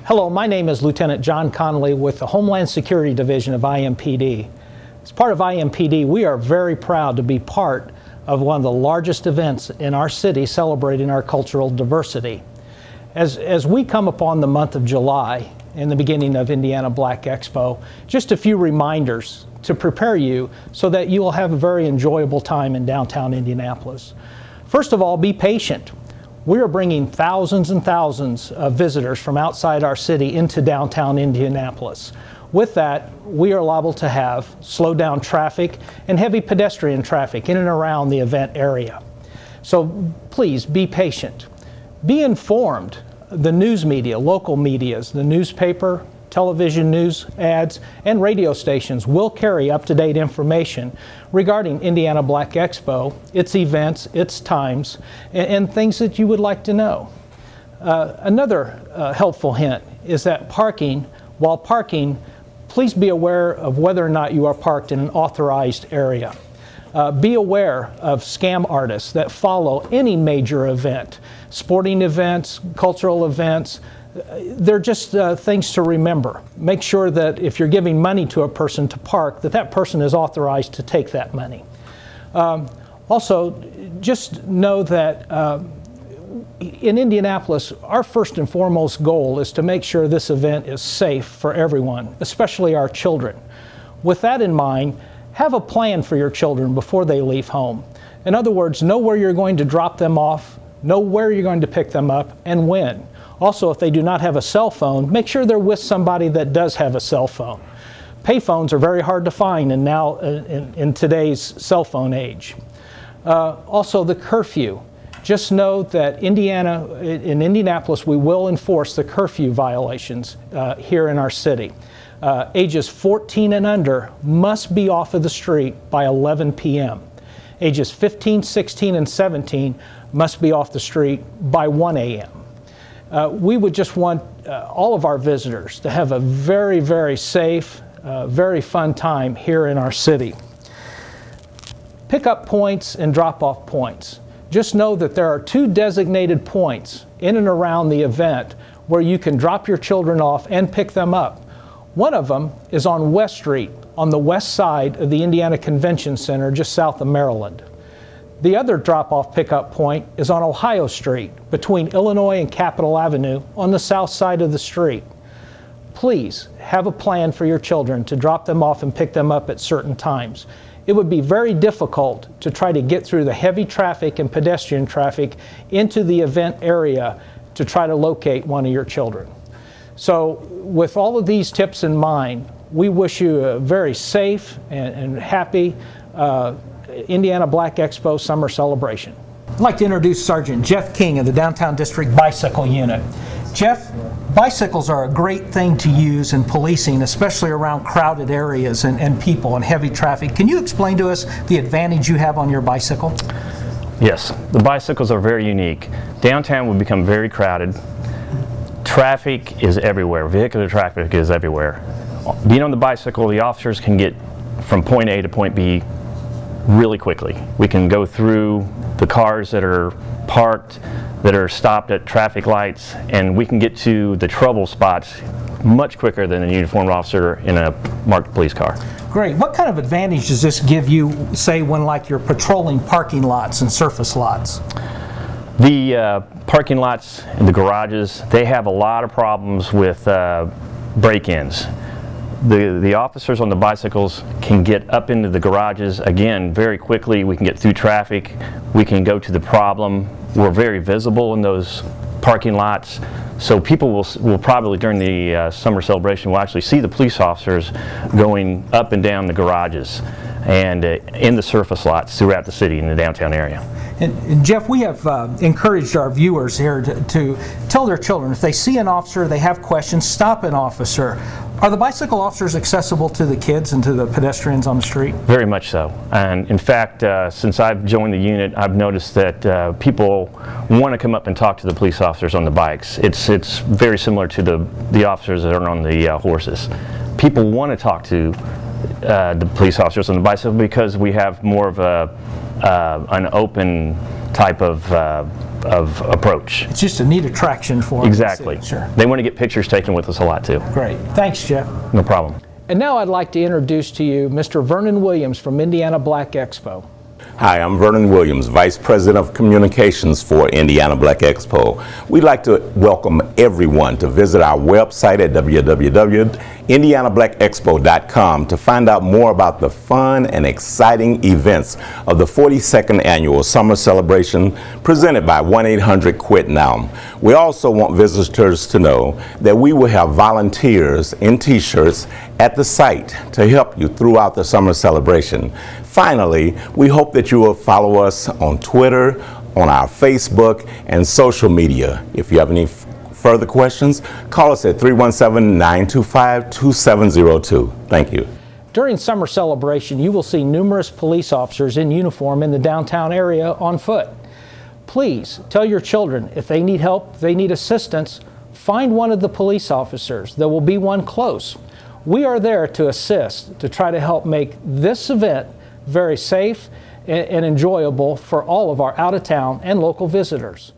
Hello, my name is Lieutenant John Connolly with the Homeland Security Division of IMPD. As part of IMPD, we are very proud to be part of one of the largest events in our city celebrating our cultural diversity. As we come upon the month of July and the beginning of Indiana Black Expo, just a few reminders to prepare you so that you will have a very enjoyable time in downtown Indianapolis. First of all, be patient. We are bringing thousands and thousands of visitors from outside our city into downtown Indianapolis. With that, we are liable to have slowed down traffic and heavy pedestrian traffic in and around the event area. So please be patient. Be informed. The news media, local medias, the newspaper, television news ads, and radio stations will carry up-to-date information regarding Indiana Black Expo, its events, its times, and things that you would like to know. Another helpful hint is that while parking, please be aware of whether or not you are parked in an authorized area. Be aware of scam artists that follow any major event, sporting events, cultural events. They're just things to remember. Make sure that if you're giving money to a person to park, that person is authorized to take that money. Also, just know that in Indianapolis, our first and foremost goal is to make sure this event is safe for everyone, especially our children. With that in mind, have a plan for your children before they leave home. In other words, know where you're going to drop them off, know where you're going to pick them up, and when. Also, if they do not have a cell phone, make sure they're with somebody that does have a cell phone. Payphones are very hard to find in today's cell phone age. Also, the curfew. Just know that in Indianapolis, we will enforce the curfew violations here in our city. Ages 14 and under must be off of the street by 11 p.m. Ages 15, 16, and 17 must be off the street by 1 a.m. We would just want all of our visitors to have a very, very safe, very fun time here in our city. Pick-up points and drop-off points. Just know that there are 2 designated points in and around the event where you can drop your children off and pick them up. One of them is on West Street, on the west side of the Indiana Convention Center, just south of Maryland. The other drop-off pickup point is on Ohio Street, between Illinois and Capitol Avenue, on the south side of the street. Please have a plan for your children to drop them off and pick them up at certain times. It would be very difficult to try to get through the heavy traffic and pedestrian traffic into the event area to try to locate one of your children. So with all of these tips in mind, we wish you a very safe and happy Indiana Black Expo Summer Celebration. I'd like to introduce Sergeant Jeff King of the Downtown District Bicycle Unit. Jeff, bicycles are a great thing to use in policing, especially around crowded areas and people and heavy traffic. Can you explain to us the advantage you have on your bicycle? Yes, the bicycles are very unique. Downtown would become very crowded. Traffic is everywhere. Vehicular traffic is everywhere. Being on the bicycle, the officers can get from point A to point B really quickly. We can go through the cars that are parked, that are stopped at traffic lights, and we can get to the trouble spots much quicker than a uniformed officer in a marked police car. Great. What kind of advantage does this give you, say, when like you're patrolling parking lots and surface lots? The parking lots and the garages, they have a lot of problems with break-ins. The officers on the bicycles can get up into the garages, again, very quickly. We can get through traffic. We can go to the problem. We're very visible in those parking lots. So people will probably, during the summer celebration, will actually see the police officers going up and down the garages and in the surface lots throughout the city in the downtown area. And Jeff, we have encouraged our viewers here to tell their children, if they see an officer, they have questions, stop an officer. Are the bicycle officers accessible to the kids and to the pedestrians on the street? Very much so. And in fact, since I've joined the unit, I've noticed that people want to come up and talk to the police officers on the bikes. It's very similar to the officers that are on the horses. People want to talk to the police officers on the bicycle because we have more of an open type of approach. It's just a neat attraction for them. Exactly. Sure. They want to get pictures taken with us a lot too. Great. Thanks, Jeff. No problem. And now I'd like to introduce to you Mr. Vernon Williams from Indiana Black Expo. Hi, I'm Vernon Williams, Vice President of Communications for Indiana Black Expo. We'd like to welcome everyone to visit our website at www.indianablackexpo.com to find out more about the fun and exciting events of the 42nd Annual Summer Celebration presented by 1-800-QUIT-NOW. We also want visitors to know that we will have volunteers in t-shirts at the site to help you throughout the summer celebration. Finally, we hope that you will follow us on Twitter, on our Facebook, and social media. If you have any further questions, call us at 317-925-2702. Thank you. During summer celebration, you will see numerous police officers in uniform in the downtown area on foot. Please tell your children if they need help, if they need assistance, find one of the police officers. There will be one close. We are there to assist, to try to help make this event very safe and enjoyable for all of our out-of-town and local visitors.